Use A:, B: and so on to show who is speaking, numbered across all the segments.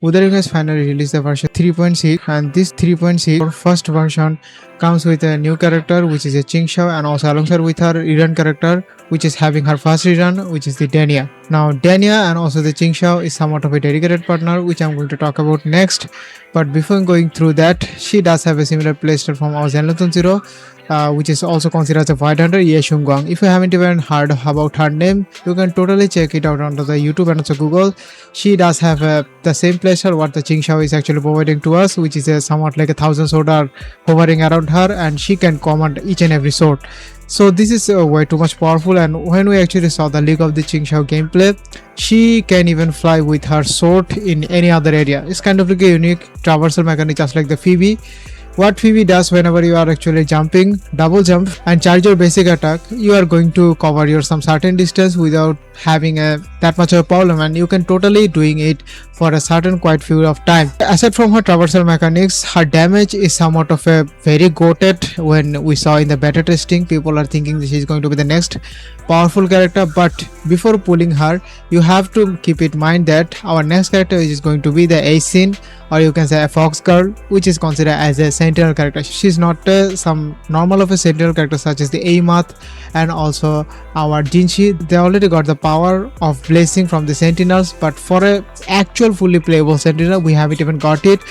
A: Wuthering has finally released the version 3.6, and this 3.6 first version comes with a new character which is a Qingxiao, and also alongside with her rerun character which is having her first rerun, which is the Dania. Now Dania and also the Qingxiao is somewhat of a dedicated partner which I'm going to talk about next, but before going through that, she does have a similar playstyle from our Zenlethon Zero, which is also considered as a white hunter, Ye Shunguang. If you haven't even heard about her name, you can totally check it out on the YouTube and also Google. She does have the same playstyle what the Qingxiao is actually providing to us, which is a somewhat like 1,000 sword are hovering around her, and she can command each and every sword. So this is way too much powerful, and when we actually saw the leak of the Qingxiao gameplay, she can even fly with her sword in any other area. It's kind of like a unique traversal mechanic just like the Phoebe. What Phoebe does whenever you are actually jumping, double jump and charge your basic attack, you are going to cover your some certain distance without having that much of a problem, and you can totally doing it for a certain quite few of time. Aside from her traversal mechanics, her damage is somewhat of a very goated. When we saw in the beta testing, people are thinking that she is going to be the next powerful character, but before pulling her, you have to keep in mind that our next character is going to be the Asin, or you can say a fox girl, which is considered as a sentinel character. She's not some normal of a sentinel character such as the Amath and also our Jinshi. They already got the power of blessing from the sentinels, but for a actual fully playable sentinel we haven't even got it,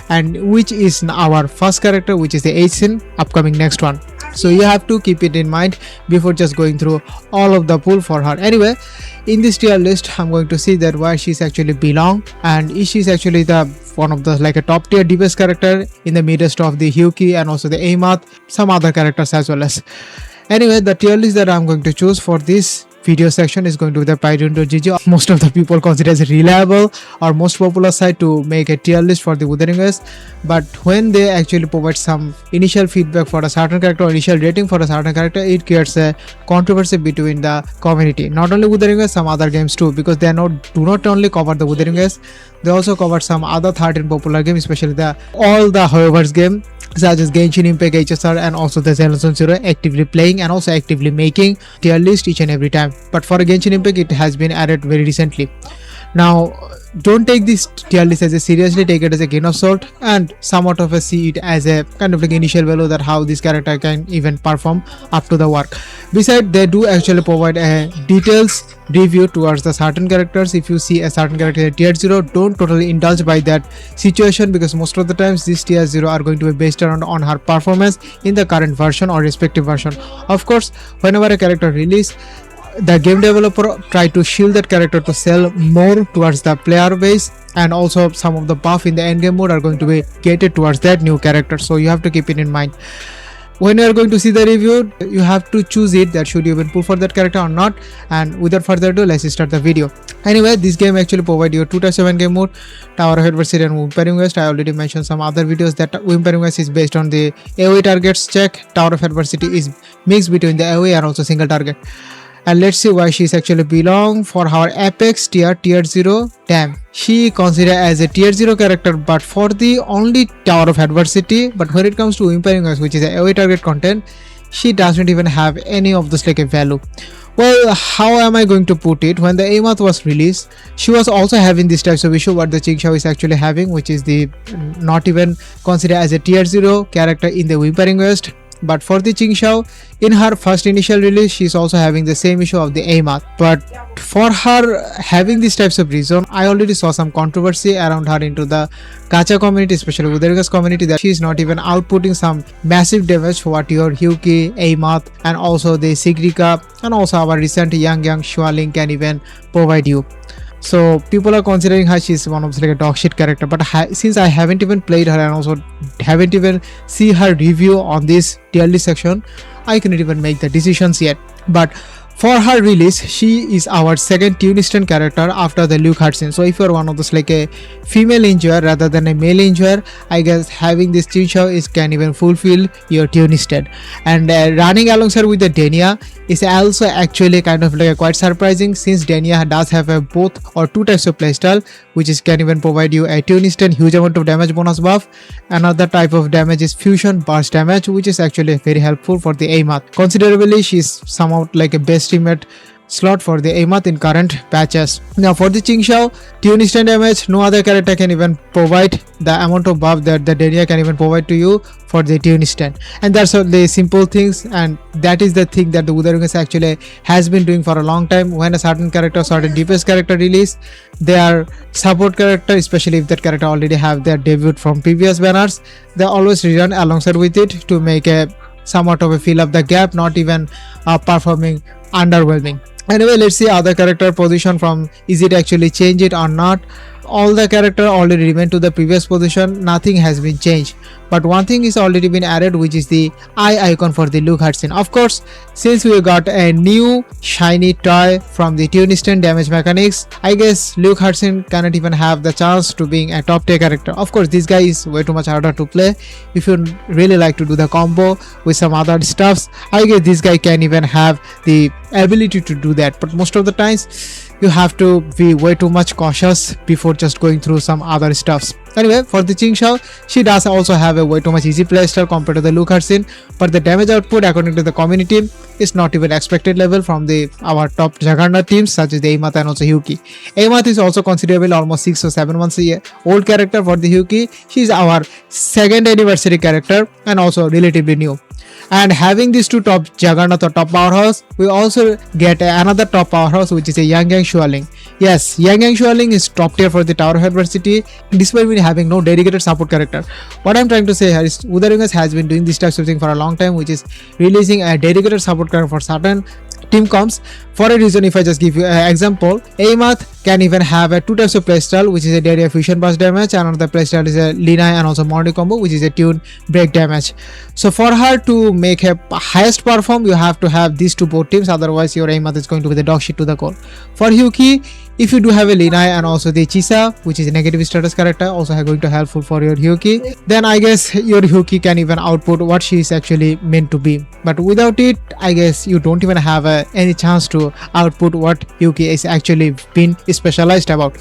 A: and which is our first character, which is the Asin, upcoming next one. So you have to keep it in mind before just going through all of the pool for her. Anyway, in this tier list I'm going to see that where she's actually belong, and she's actually the one of the like a top tier DPS character in the midst of the Hyuki and also the Amath, some other characters as well as. Anyway, the tier list that I'm going to choose for this video section is going to be the Python.gg. Most of the people consider as reliable or most popular site to make a tier list for the Wuthering West, but when they actually provide some initial feedback for a certain character or initial rating for a certain character, it creates a controversy between the community. Not only Wuthering West, some other games too, because they do not only cover the Wuthering West, they also cover some other 13 popular games, especially all the However's game such as Genshin Impact, HSR, and also the Zenlethon Zero actively playing and also actively making tier list each and every time. But for Genshin Impact, it has been added very recently. Now, don't take this tier list as a seriously, take it as a grain of salt and somewhat of a see it as a kind of like initial value that how this character can even perform up to the work. Besides, they do actually provide a details review towards the certain characters. If you see a certain character at tier 0, don't totally indulge by that situation, because most of the times these tier 0 are going to be based around on her performance in the current version or respective version. Of course, whenever a character release, the game developer try to shield that character to sell more towards the player base, and also some of the buff in the endgame mode are going to be gated towards that new character. So you have to keep it in mind. When you are going to see the review, you have to choose it that should you even pull for that character or not. And without further ado, let's start the video. Anyway, this game actually provide you two types of endgame mode, Tower of Adversity and Wuthering West. I already mentioned some other videos that Wuthering West is based on the AoE targets check. Tower of Adversity is mixed between the AoE and also single target. And let's see why she's actually belong for our Apex tier 0. Damn, she considered as a tier 0 character, but for the only Tower of Adversity. But when it comes to Wuthering West, which is a AoE target content, she doesn't even have any of this like a value. Well, how am I going to put it? When the Amath was released, she was also having this types of issue what the Qingxiao is actually having, which is the not even considered as a tier 0 character in the Wuthering West. But for the Qingxiao, in her first initial release, she's also having the same issue of the Amath. But for her having these types of reason, I already saw some controversy around her into the gacha community, especially Wuthering West community, that she's not even outputting some massive damage for what your Hyuki, Amath, and also the Sigrika, and also our recent young Shualing can even provide you. So people are considering her she's one of like a dog shit character, but since I haven't even played her and also haven't even see her review on this tier list section, I cannot even make the decisions yet. But for her release, she is our second Tunistan character after the Luke cutscene. So if you're one of those like a female enjoyer rather than a male enjoyer, I guess having this Qingxiao is can even fulfill your Tunistan. And running alongside with the Dania is also actually kind of like quite surprising, since Dania does have a both or two types of playstyle, which is can even provide you a Tunistan huge amount of damage bonus buff. Another type of damage is fusion burst damage, which is actually very helpful for the Amath. Considerably, she's somewhat like a best teammate slot for the Amath in current patches. Now for the Qingxiao, tune instant damage, no other character can even provide the amount of buff that the Denia can even provide to you for the tune instant. And that's all the simple things, and that is the thing that the Wuthering actually has been doing for a long time. When a certain character, certain DPS character release, their support character, especially if that character already have their debut from previous banners, they always rerun alongside with it to make a somewhat of a fill up the gap, not even performing underwhelming. Anyway, let's see other character position from is it actually change it or not. All the character already remain to the previous position, nothing has been changed, but one thing is already been added, which is the eye icon for the Luke Hudson. Of course, since we got a new shiny toy from the tune instant damage mechanics, I guess Luke Hudson cannot even have the chance to being a top tier character. Of course, this guy is way too much harder to play. If you really like to do the combo with some other stuffs, I guess this guy can even have the ability to do that, but most of the times you have to be way too much cautious before just going through some other stuffs. Anyway, for the Qingxiao, she does also have a way too much easy playstyle compared to the Luke Hudson, but the damage output according to the community is not even expected level from our top Juggernaut teams such as the Amath and also Hyuki. Amath is also considerable, almost 6 or 7 months old character for the Hyuki. She is our 2nd anniversary character and also relatively new. And having these two top Juggernaut or top powerhouse, we also get another top powerhouse, which is a Yang Shualing. Yes, Yang Shualing is top tier for the Tower of Adversity, despite me having no dedicated support character. What I'm trying to say here is Wuthering has been doing this type of thing for a long time, which is releasing a dedicated support character for certain team comps. For a reason, if I just give you an example, Amath can even have a 2 types of playstyle, which is a Daria Fusion Burst damage, and another playstyle is a Lina and also Morning combo, which is a Tune Break damage. So for her to make her highest perform, you have to have these two both teams, otherwise your Amath is going to be the dog shit to the core. For Hyuki, if you do have a Lina and also the Chisa, which is a negative status character, also going to helpful for your Hyuki, then I guess your Hyuki can even output what she is actually meant to be. But without it, I guess you don't even have any chance to output what Hyuki is actually been specialized about.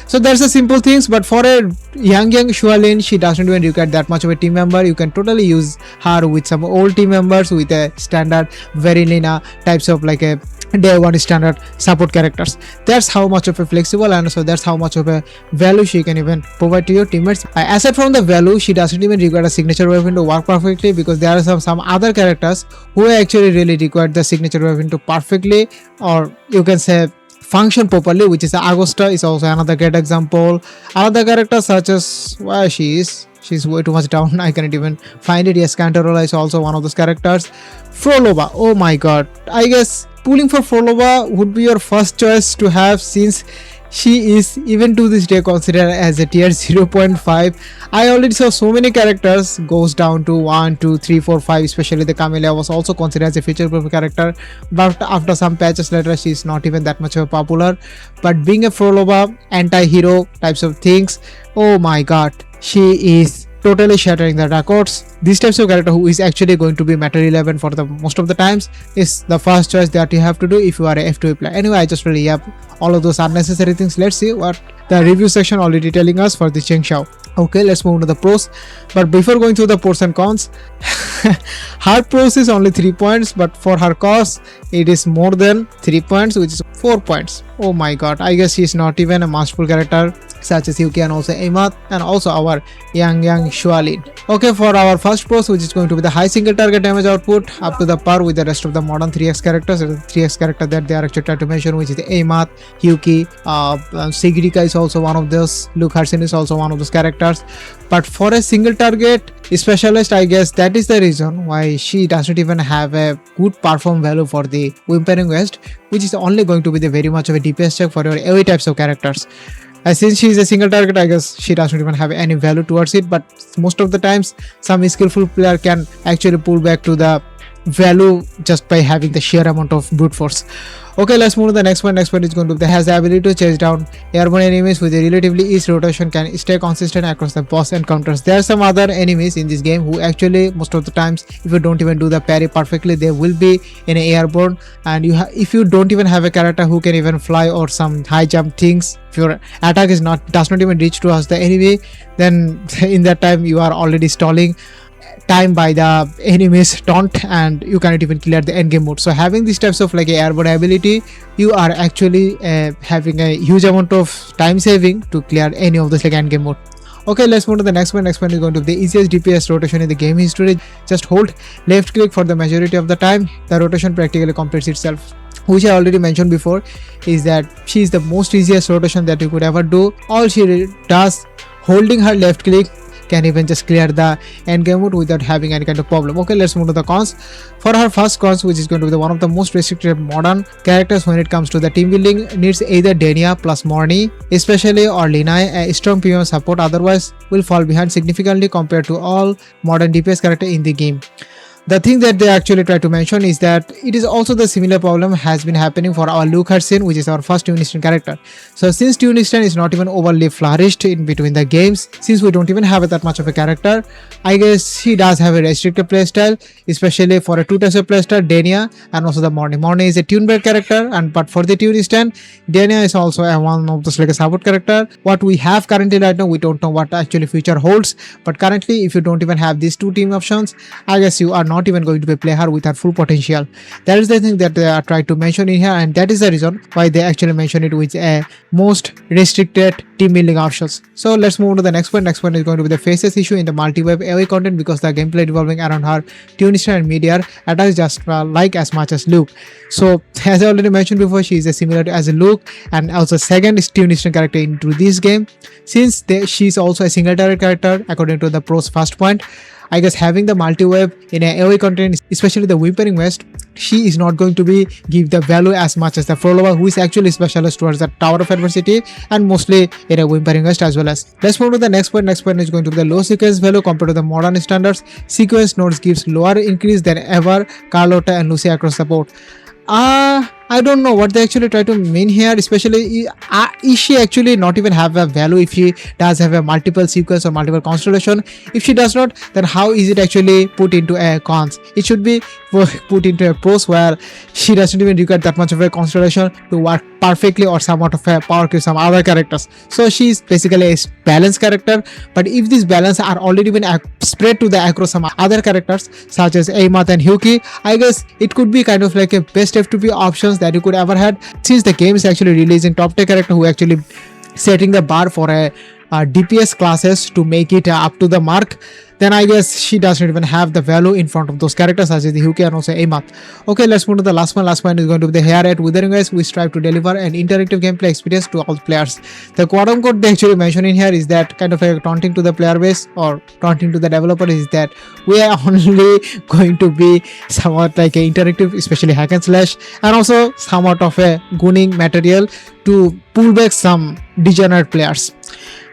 A: So that's the simple things, but for a Yang Shualin, she doesn't even require that much of a team member. You can totally use her with some old team members with a standard very Lina types of like a day one standard support characters. That's how much of a flexible, and so that's how much of a value she can even provide to your teammates. Aside from the value, she doesn't even require a signature weapon to work perfectly, because there are some other characters who actually really require the signature weapon to perfectly, or you can say function properly, which is Agosta is also another great example. Another character such as where she's way too much down, I cannot even find it. Yes, Cantarola is also one of those characters. Frolova, oh my god, I guess pulling for Frolova would be your first choice to have, since she is even to this day considered as a tier 0.5. I already saw so many characters goes down to 1, 2, 3, 4, 5, especially the Camellia was also considered as a feature proof character, but after some patches later she is not even that much of a popular. But being a Frolova anti-hero types of things, oh my god, she is totally shattering the records. This types of character who is actually going to be Matter 11 for the most of the times is the first choice that you have to do if you are a F2A player. Anyway, I just really have all of those unnecessary things. Let's see what the review section already telling us for the Qingxiao. Okay, let's move to the pros. But before going through the pros and cons, her pros is only 3 points, but for her cons, it is more than 3 points, which is 4 points. Oh my god, I guess she is not even a masterful character such as Hyuki and also Amath and also our Yang Shualin. Okay, for our first pros, which is going to be the high single target damage output up to the par with the rest of the modern 3x characters. 3x character that they are actually trying to mention, which is the Amath, Hyuki, Sigirika is also one of those, Luke Hudson is also one of those characters. But for a single target specialist, I guess that is the reason why she doesn't even have a good perform value for the Wuthering West, which is only going to be the very much of a DPS check for your AoE types of characters. Since she is a single target, I guess she doesn't even have any value towards it, but most of the times some skillful player can actually pull back to the value just by having the sheer amount of brute force. Okay, let's move to the next one. Next one is going to be has the ability to chase down airborne enemies with a relatively easy rotation, can stay consistent across the boss encounters. There are some other enemies in this game who actually most of the times, if you don't even do the parry perfectly, they will be in a airborne, and if you don't even have a character who can even fly or some high jump things, if your attack does not even reach towards the enemy, then in that time you are already stalling. time by the enemies taunt, and you cannot even clear the end game mode. So having these types of like a airborne ability, you are actually having a huge amount of time saving to clear any of this like end game mode. Okay, let's move to the next one. Next one is going to be the easiest DPS rotation in the game history. Just hold left click for the majority of the time. The rotation practically completes itself. Which I already mentioned before is that she is the most easiest rotation that you could ever do. All she does, holding her left click, can even just clear the end game mode without having any kind of problem. Okay, let's move to the cons. For her first cons, which is going to be the one of the most restricted modern characters when it comes to the team building, needs either Denia plus Morny especially, or Linai, a strong PM support, otherwise will fall behind significantly compared to all modern DPS character in the game. The thing that they actually try to mention is that it is also the similar problem has been happening for our Luke Hersin, which is our first Tunistan character. So since Tunistan is not even overly flourished in between the games, since we don't even have that much of a character, I guess he does have a restricted playstyle, especially for a two types of playstyle, Denia and also the Morny. Morny is a tune-based character, and but for the Tunistan, Denia is also one of those like a support character. What we have currently right now, we don't know what actually future holds, but currently if you don't even have these two team options, I guess you are not even going to play her with her full potential. That is the thing that they are trying to mention in here, and that is the reason why they actually mention it with a most restricted team building options. So let's move on to the next one. Next one is going to be the faces issue in the multi-web AoE content, because the gameplay revolving around her Tunistan and Meteor attacks just like as much as Luke. So as I already mentioned before, she is a similar as a Luke, and also second is Tunistan character into this game, since she is also a single target character according to the pros first point. I guess having the multi-web in a AoE content, especially the Wuthering West, she is not going to be give the value as much as the Frolova, who is actually specialist towards the Tower of Adversity and mostly in a Wuthering West as well as. Let's move to the next one. Next point is going to be the low sequence value compared to the modern standards. Sequence nodes gives lower increase than ever Carlotta and Lucy across the board. I don't know what they actually try to mean here, especially is she actually not even have a value if she does have a multiple sequence or multiple constellation. If she does not, then how is it actually put into a cons? It should be put into a pros where she doesn't even require that much of a constellation to work perfectly or somewhat of a power to some other characters. So she is basically a balanced character, but if these balance are already been spread to the across some other characters such as Amath and Hyuki, I guess it could be kind of like a best F2P options that you could ever had, since the game is actually releasing top tier character who actually setting the bar for a DPS classes to make it up to the mark. Then I guess she doesn't even have the value in front of those characters such as the Hyuki and also Amath. Okay, let's move to the last one. Last one is going to be the here at Wuthering West. We strive to deliver an interactive gameplay experience to all players. The quote unquote they actually mention in here is that kind of like taunting to the player base or taunting to the developer is that we are only going to be somewhat like a interactive, especially hack and slash, and also somewhat of a gunning material to pull back some degenerate players.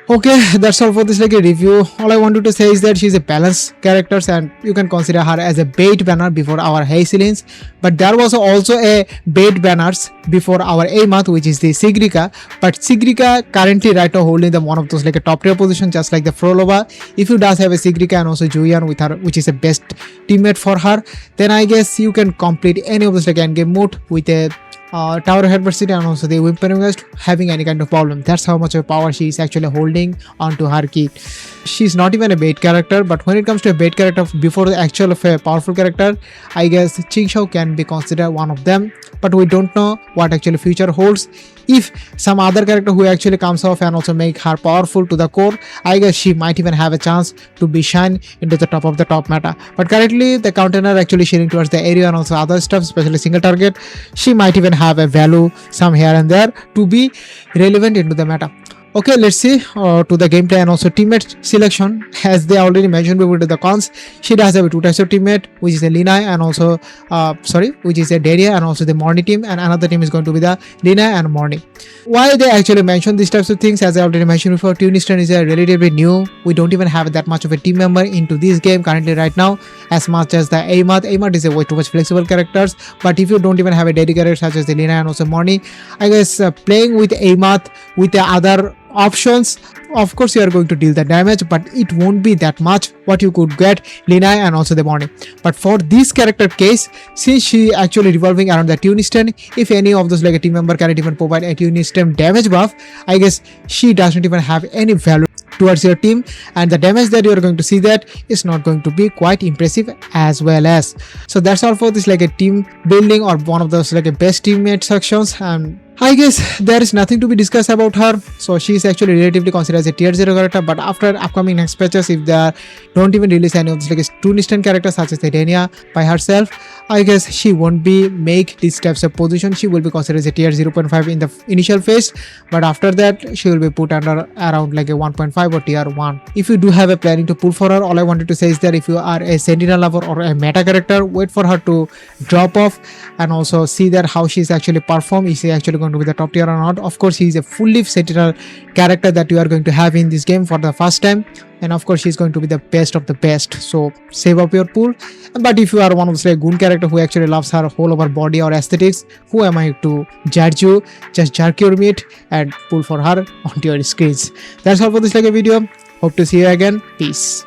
A: Okay, that's all for this like a review. All I wanted to say is that she's a balanced character and you can consider her as a bait banner before our Heiselins. But there was also a bait banners before our Amath, which is the Sigrika. But Sigrika currently right now holding the one of those like a top tier position, just like the Frolova. If you does have a Sigrika and also Julian with her, which is a best teammate for her, then I guess you can complete any of those like end game mode with a Tower of Adversity and also the Wuthering West having any kind of problem. That's how much of power she is actually holding onto her kit. She's not even a bait character, but when it comes to a bait character before the actual of a powerful character, I guess Qingxiao can be considered one of them, but we don't know what actually future holds. If some other character who actually comes off and also make her powerful to the core, I guess she might even have a chance to be shine into the top of the top meta. But currently the container actually sharing towards the area and also other stuff, especially single target, she might even have a value some here and there to be relevant into the meta. Okay, let's see to the gameplay and also teammate selection. As they already mentioned before, the cons, she does have two types of teammate, which is a Linai and also which is a Daria and also the Morny team, and another team is going to be the Linai and Morny. Why they actually mention these types of things, as I already mentioned before, Tunistan is a relatively new. We don't even have that much of a team member into this game currently right now, as much as the Amath. Amath is a way too much flexible characters, but if you don't even have a dedicated character such as the Linai and also Morny, I guess playing with Amath with the other options, of course you are going to deal the damage, but it won't be that much what you could get Linai and also the Morny. But for this character case, since she actually revolving around the Tunistan, if any of those like a team member cannot even provide a Tunistan damage buff, I guess she doesn't even have any value towards your team, and the damage that you are going to see that is not going to be quite impressive as well as. So that's all for this like a team building or one of those like a best teammate sections. And I guess there is nothing to be discussed about her. So she is actually relatively considered as a tier 0 character, but after upcoming next patches, if they don't even release any of these like a 2 instant characters such as the Denia by herself, I guess she won't be make these types of position. She will be considered as a tier 0.5 in the initial phase, but after that she will be put under around like a 1.5 or tier 1. If you do have a planning to pull for her, all I wanted to say is that if you are a sentinel lover or a meta character, wait for her to drop off and also see that how she's actually perform. Is she actually going to be the top tier or not? Of course, he is a fully sentinel character that you are going to have in this game for the first time, and of course she's going to be the best of the best. So save up your pool. But if you are one of those like goon character who actually loves her whole over body or aesthetics, who am I to judge you? Just jerk your meat and pull for her onto your screens. That's all for this like a video. Hope to see you again. Peace.